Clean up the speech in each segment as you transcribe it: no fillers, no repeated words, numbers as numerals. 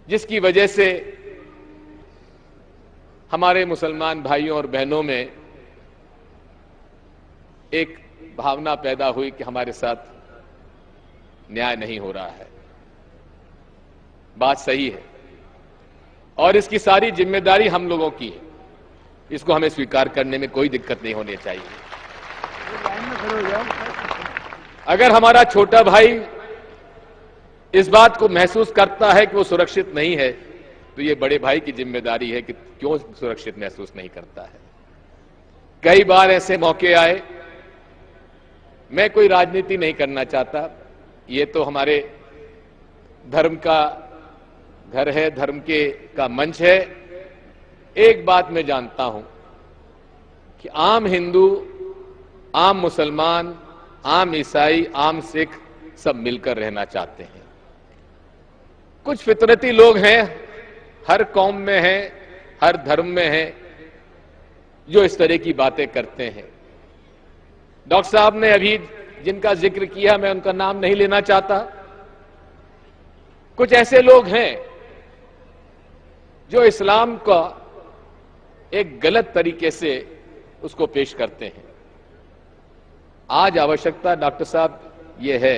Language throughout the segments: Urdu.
جس کی وجہ سے ہمارے مسلمان بھائیوں اور بہنوں میں ایک بھاونا پیدا ہوئی کہ ہمارے ساتھ نیائے نہیں ہو رہا ہے. بات صحیح ہے اور اس کی ساری ذمہ داری ہم لوگوں کی ہے. اس کو ہمیں سویکار کرنے میں کوئی دقت نہیں ہونی چاہیے. اگر ہمارا چھوٹا بھائی اس بات کو محسوس کرتا ہے کہ وہ سرکشت نہیں ہے تو یہ بڑے بھائی کی ذمہ داری ہے کہ کیوں سرکشت محسوس نہیں کرتا ہے. کئی بار ایسے موقع آئے، میں کوئی راجنیتی نہیں کرنا چاہتا، یہ تو ہمارے دھرم کا گھر ہے، دھرم کا منچ ہے. ایک بات میں جانتا ہوں کہ عام ہندو، عام مسلمان، عام عیسائی، عام سکھ سب مل کر رہنا چاہتے ہیں. کچھ فطرتی لوگ ہیں، ہر قوم میں ہیں، ہر دھرم میں ہیں، جو اس طرح کی باتیں کرتے ہیں. ڈاکٹر صاحب نے ابھی جن کا ذکر کیا، میں ان کا نام نہیں لینا چاہتا. کچھ ایسے لوگ ہیں جو اسلام کا ایک غلط طریقے سے اس کو پیش کرتے ہیں. آج آوشکتا ڈاکٹر صاحب یہ ہے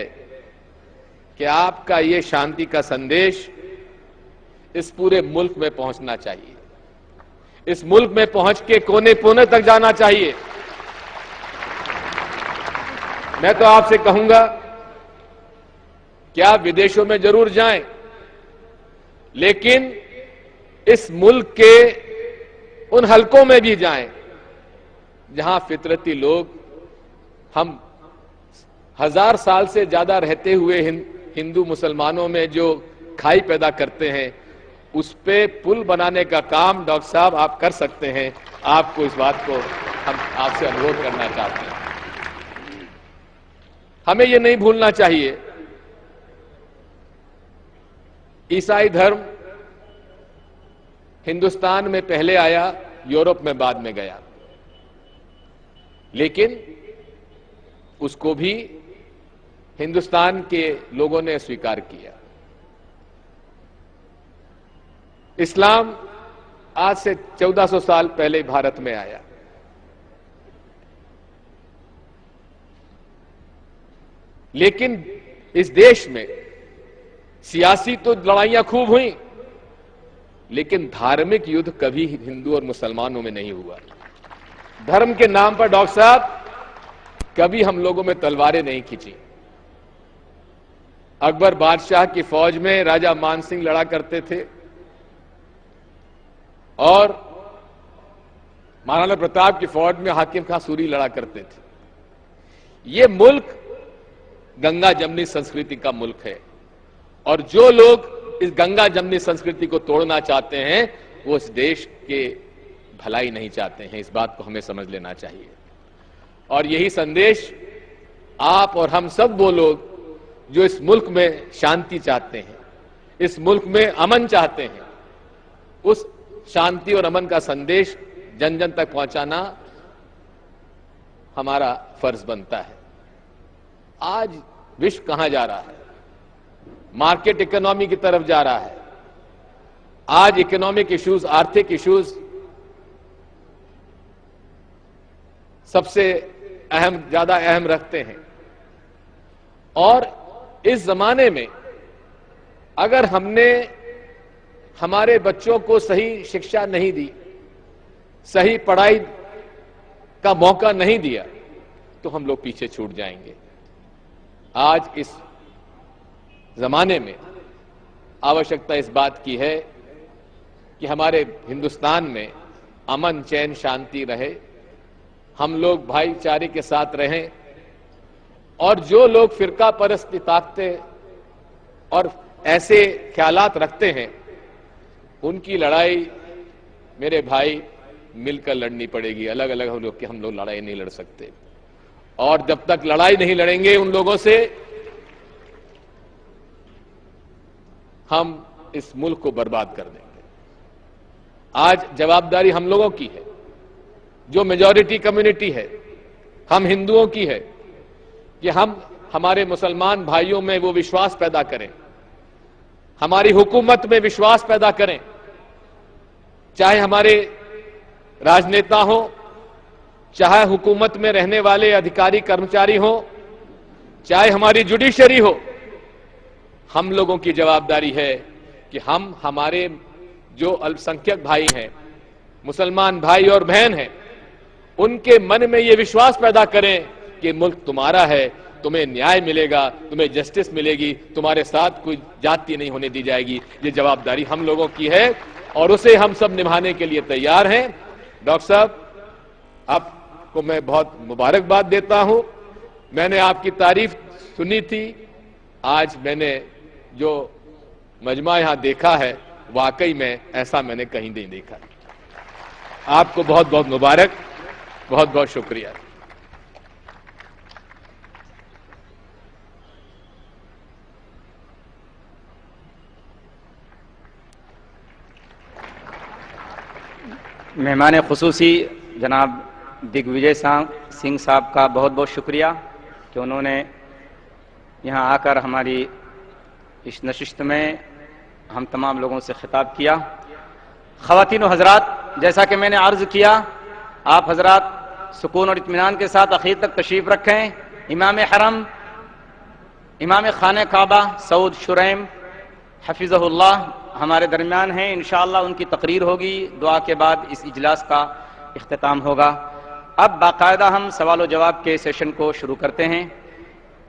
کہ آپ کا یہ شانتی کا سندیش اس پورے ملک میں پہنچنا چاہیے. اس ملک میں پہنچ کے کونے کونے تک جانا چاہیے. میں تو آپ سے کہوں گا کہ آپ ودیشوں میں ضرور جائیں، لیکن اس ملک کے ان حلقوں میں بھی جائیں جہاں فطرتی لوگ، ہم 1000 سال سے زیادہ رہتے ہوئے ہندو مسلمانوں میں جو کھائی پیدا کرتے ہیں، اس پہ پل بنانے کا کام ڈاکٹر صاحب آپ کر سکتے ہیں. آپ کو اس بات کو ہم آپ سے انوروھ کرنا چاہتے ہیں. ہمیں یہ نہیں بھولنا چاہیے، عیسائی دھرم ہندوستان میں پہلے آیا، یورپ میں بعد میں گیا، لیکن اس کو بھی ہندوستان کے لوگوں نے اسویکار کیا. اسلام آج سے 1400 سال پہلے بھارت میں آیا. لیکن اس دیش میں سیاسی تو لڑائیاں خوب ہوئیں، لیکن دھارمک یدھ کبھی ہندو اور مسلمانوں میں نہیں ہوا. دھرم کے نام پر ڈاکٹر صاحب کبھی ہم لوگوں میں تلواریں نہیں کھینچی. اکبر بادشاہ کی فوج میں راجہ مان سنگھ لڑا کرتے تھے اور مہارانا پرتاپ کی فوج میں حاکم خان سوری لڑا کرتے تھے. یہ ملک گنگا جمنی سنسکرتی کا ملک ہے، اور جو لوگ اس گنگا جمنی سنسکرتی کو توڑنا چاہتے ہیں وہ اس دیش کے بھلائی نہیں چاہتے ہیں. اس بات کو ہمیں سمجھ لینا چاہیے. اور یہی سندیش آپ اور ہم سب وہ لوگ جو اس ملک میں شانتی چاہتے ہیں، اس ملک میں امن چاہتے ہیں، اس شانتی اور امن کا سندیش جن جن تک پہنچانا ہمارا فرض بنتا ہے. آج وشو کہاں جا رہا ہے؟ مارکیٹ اکنامی کی طرف جا رہا ہے. آج اکنامک ایشوز، آرتھک ایشوز سب سے زیادہ اہم رکھتے ہیں. اور اس زمانے میں اگر ہم نے ہمارے بچوں کو صحیح شکشا نہیں دی، صحیح پڑھائی کا موقع نہیں دیا، تو ہم لوگ پیچھے چھوٹ جائیں گے. آج اس زمانے میں آوشکتا اس بات کی ہے کہ ہمارے ہندوستان میں امن، چین، شانتی رہے، ہم لوگ بھائی چارے کے ساتھ رہیں، اور جو لوگ فرقہ پرستی طاقتیں اور ایسے خیالات رکھتے ہیں ان کی لڑائی میرے بھائی مل کر لڑنی پڑے گی. الگ الگ ہم لوگ لڑائی نہیں لڑ سکتے، اور جب تک لڑائی نہیں لڑیں گے ان لوگوں سے، ہم اس ملک کو برباد کر دیں گے. آج جوابداری ہم لوگوں کی ہے، جو میجورٹی کمیونٹی ہے، ہم ہندوؤں کی ہے، کہ ہم ہمارے مسلمان بھائیوں میں وہ وشواس پیدا کریں ہماری حکومت میں وشواس پیدا کریں، چاہے ہمارے راجنیتا ہوں، چاہے حکومت میں رہنے والے ادھیکاری کرمچاری ہوں، چاہے ہماری جوڈیشری ہو. ہم لوگوں کی جوابداری ہے کہ ہم ہمارے جو الپسنکھیک بھائی ہیں، مسلمان بھائی اور بہن ہیں، ان کے من میں یہ وشواس پیدا کریں کہ ملک تمہارا ہے، تمہیں نیائے ملے گا، تمہیں جسٹس ملے گی، تمہارے ساتھ کوئی جاتی نہیں ہونے دی جائے گی. یہ جوابداری ہم لوگوں کی ہے اور اسے ہم سب نبھانے کے لیے تیار ہیں. ڈاکٹر صاحب، آپ کو میں بہت مبارکباد دیتا ہوں. میں نے آپ کی تعریف سنی تھی، آج میں نے جو مجمع یہاں دیکھا ہے واقعی میں ایسا میں نے کہیں نہیں دیکھا. آپ کو بہت بہت مبارک، بہت بہت شکریہ. مہمان خصوصی جناب دگ وجے سنگھ صاحب کا بہت بہت شکریہ کہ انہوں نے یہاں آ کر ہماری اس نشست میں ہم تمام لوگوں سے خطاب کیا. خواتین و حضرات، جیسا کہ میں نے عرض کیا، آپ حضرات سکون اور اطمینان کے ساتھ اخیر تک تشریف رکھیں. امام حرم، امام خانہ کعبہ سعود شریم حفظہ اللہ ہمارے درمیان ہیں. انشاءاللہ ان کی تقریر ہوگی، دعا کے بعد اس اجلاس کا اختتام ہوگا. اب باقاعدہ ہم سوال و جواب کے سیشن کو شروع کرتے ہیں.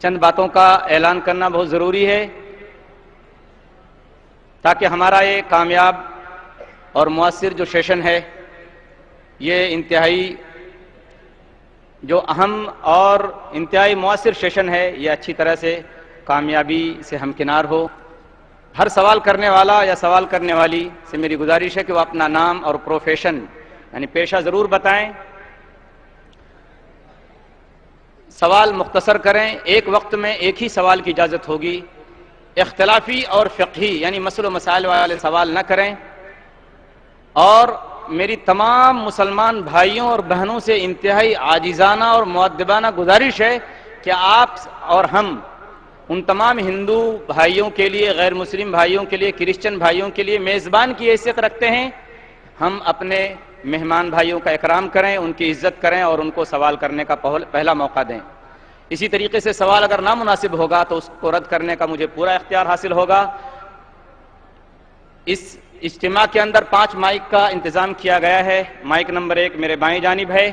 چند باتوں کا اعلان کرنا بہت ضروری ہے تاکہ ہمارا یہ کامیاب اور مؤثر جو سیشن ہے، یہ انتہائی جو اہم اور انتہائی مؤثر سیشن ہے، یہ اچھی طرح سے کامیابی سے ہمکنار ہو. ہر سوال کرنے والا یا سوال کرنے والی سے میری گزارش ہے کہ وہ اپنا نام اور پروفیشن یعنی پیشہ ضرور بتائیں. سوال مختصر کریں، ایک وقت میں ایک ہی سوال کی اجازت ہوگی. اختلافی اور فقہی یعنی مسائل و مسائل والے سوال نہ کریں. اور میری تمام مسلمان بھائیوں اور بہنوں سے انتہائی عاجزانہ اور مؤدبانہ گزارش ہے کہ آپ اور ہم ان تمام ہندو بھائیوں کے لیے، غیر مسلم بھائیوں کے لیے، کرسچن بھائیوں کے لیے میزبان کی حیثیت رکھتے ہیں. ہم اپنے مہمان بھائیوں کا اکرام کریں، ان کی عزت کریں اور ان کو سوال کرنے کا پہلا موقع دیں. اسی طریقے سے سوال اگر نامناسب ہوگا تو اس کو رد کرنے کا مجھے پورا اختیار حاصل ہوگا. اس اجتماع کے اندر 5 مائک کا انتظام کیا گیا ہے. مائک نمبر 1 میرے بائیں جانب ہے.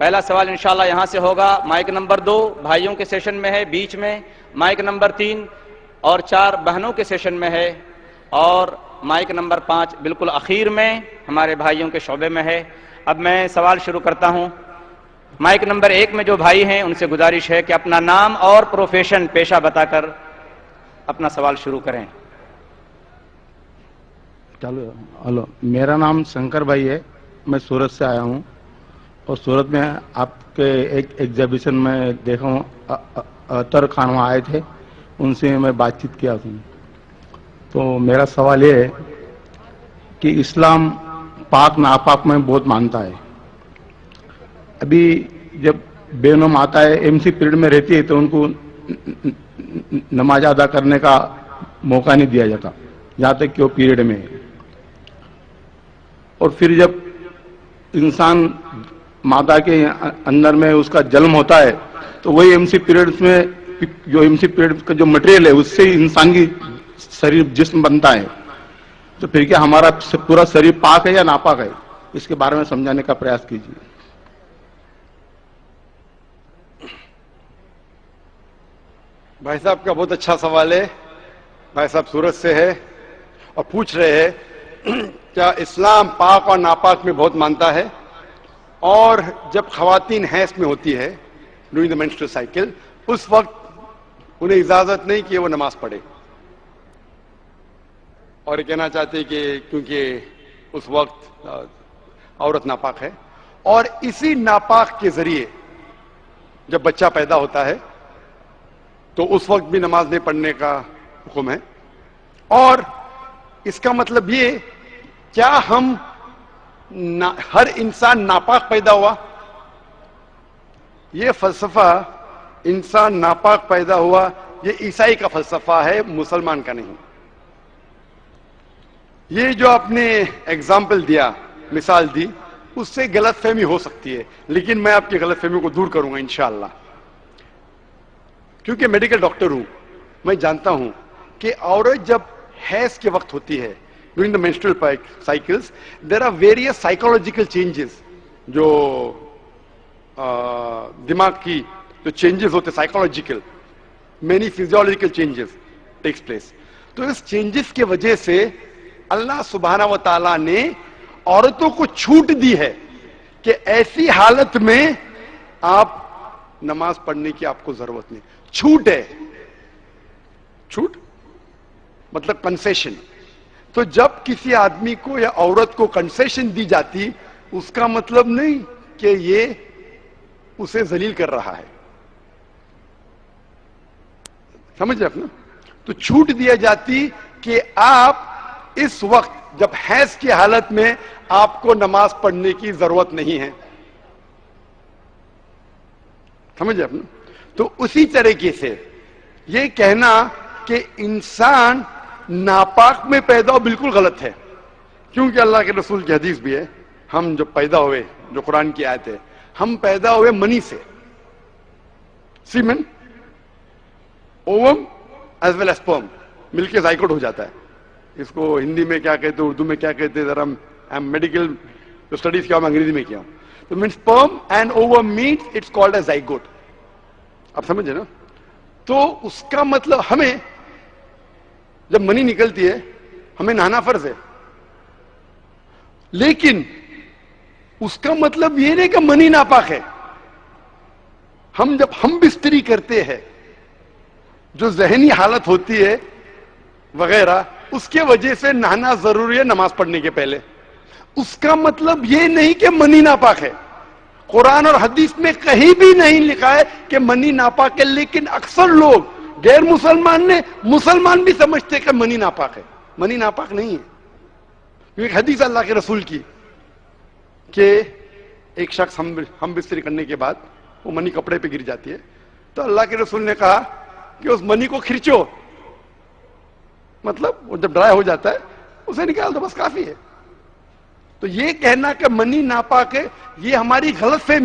پہلا سوال انشاءاللہ یہاں سے ہوگا. مائک نمبر 2 بھائیوں کے سیشن میں ہے بیچ میں. مائک نمبر 3 اور 4 بہنوں کے سیشن میں ہے. اور مائک نمبر 5 بالکل اخیر میں ہمارے بھائیوں کے شعبے میں ہے. اب میں سوال شروع کرتا ہوں. مائک نمبر 1 میں جو بھائی ہیں ان سے گزارش ہے کہ اپنا نام اور پروفیشن پیشہ بتا کر اپنا سوال شروع کریں. ہلو، میرا نام شنکر بھائی ہے. میں سورت سے آیا ہوں اور سورت میں آپ کے ایک ایگزیبیشن میں دیکھا ہوں، اطہر خان وہاں آئے تھے، ان سے میں بات چیت کیا تھی. تو میرا سوال یہ ہے کہ اسلام پاک ناپاک میں بہت مانتا ہے. ابھی جب بے نام آتا ہے، ایم سی پیریڈ میں رہتی ہے تو ان کو نماز ادا کرنے کا موقع نہیں دیا جاتا جہاں تک کہ وہ پیریڈ میں ہے. اور پھر جب انسان مادہ کے اندر میں اس کا جنم ہوتا ہے تو وہی ایم سی پیریڈ میں جو ایم سی پیریڈ کا جو مٹیریل ہے اس سے انسان کی شریر جسم بنتا ہے. تو پھر کیا ہمارا پورا شریر پاک ہے یا ناپاک ہے؟ اس کے بارے میں سمجھانے کا پریاس کیجیے. بھائی صاحب کا بہت اچھا سوال ہے. بھائی صاحب سورت سے ہے اور پوچھ رہے ہیں کیا اسلام پاک اور ناپاک میں بہت مانتا ہے، اور جب خواتین حیض میں ہوتی ہے ڈیورنگ دا مینسٹرل سائیکل، اس وقت انہیں اجازت نہیں کہ وہ نماز پڑھے. اور یہ کہنا چاہتے کہ کیونکہ اس وقت عورت ناپاک ہے، اور اسی ناپاک کے ذریعے جب بچہ پیدا ہوتا ہے تو اس وقت بھی نماز نہیں پڑھنے کا حکم ہے. اور اس کا مطلب یہ کیا ہم ہر انسان ناپاک پیدا ہوا؟ یہ فلسفہ انسان ناپاک پیدا ہوا یہ عیسائی کا فلسفہ ہے، مسلمان کا نہیں. یہ جو آپ نے ایگزامپل دیا، مثال دی، اس سے غلط فہمی ہو سکتی ہے، لیکن میں آپ کی غلط فہمی کو دور کروں گا انشاءاللہ. کیونکہ میڈیکل ڈاکٹر ہوں، میں جانتا ہوں کہ عورت جب حیض کے وقت ہوتی ہے، during the menstrual cycles, there are various psychological changes, جو دماغ کی جو چینجز ہوتے psychological, many physiological changes takes place. تو اس چینجز کی وجہ سے اللہ سبحانہ و تعالیٰ نے عورتوں کو چھوٹ دی ہے کہ ایسی حالت میں آپ نماز پڑھنے کی آپ کو ضرورت نہیں. چھوٹ ہے، چھوٹ مطلب کنسیشن. تو جب کسی آدمی کو یا عورت کو کنسیشن دی جاتی، اس کا مطلب نہیں کہ یہ اسے ذلیل کر رہا ہے. سمجھ آپ نا؟ تو چھوٹ دیا جاتی کہ آپ اس وقت جب حیض کی حالت میں آپ کو نماز پڑھنے کی ضرورت نہیں ہے. سمجھ آپ نا؟ تو اسی طریقے سے یہ کہنا کہ انسان ناپاک میں پیدا ہو بالکل غلط ہے، کیونکہ اللہ کے رسول کی حدیث بھی ہے، ہم جب پیدا ہوئے، جو قرآن کی آیت ہے، ہم پیدا ہوئے منی سے، semen, ovum as well as sperm, مل کے زائگوٹ ہو جاتا ہے. اس کو ہندی میں کیا کہتے ہیں، اردو میں کیا کہتے ہیں، ذرا میڈیکل جو اسٹڈیز کیا ہوں میں انگریزی میں کیا ہوں. تو means sperm and ovum meet, it's called as zygote. آپ سمجھے نا؟ تو اس کا مطلب ہمیں جب منی نکلتی ہے ہمیں نہانا فرض ہے، لیکن اس کا مطلب یہ نہیں کہ منی ناپاک ہے. ہم جب ہم بستری کرتے ہیں، جو ذہنی حالت ہوتی ہے وغیرہ، اس کے وجہ سے نہانا ضروری ہے نماز پڑھنے کے پہلے. اس کا مطلب یہ نہیں کہ منی ناپاک ہے. قرآن اور حدیث میں کہیں بھی نہیں لکھا ہے کہ منی ناپاک ہے، لیکن اکثر لوگ غیر مسلمان بھی سمجھتے کہ منی ناپاک ہے. منی ناپاک نہیں ہے. ایک حدیث اللہ کے رسول کی کہ ایک شخص ہم بستری کرنے کے بعد وہ منی کپڑے پہ گر جاتی ہے، تو اللہ کے رسول نے کہا کہ اس منی کو کھرچو، مطلب وہ جب ڈرائی ہو جاتا ہے اسے نکال دو، بس کافی ہے. تو یہ کہنا کہ منی ناپاک ہے، یہ ہماری غلط فہمی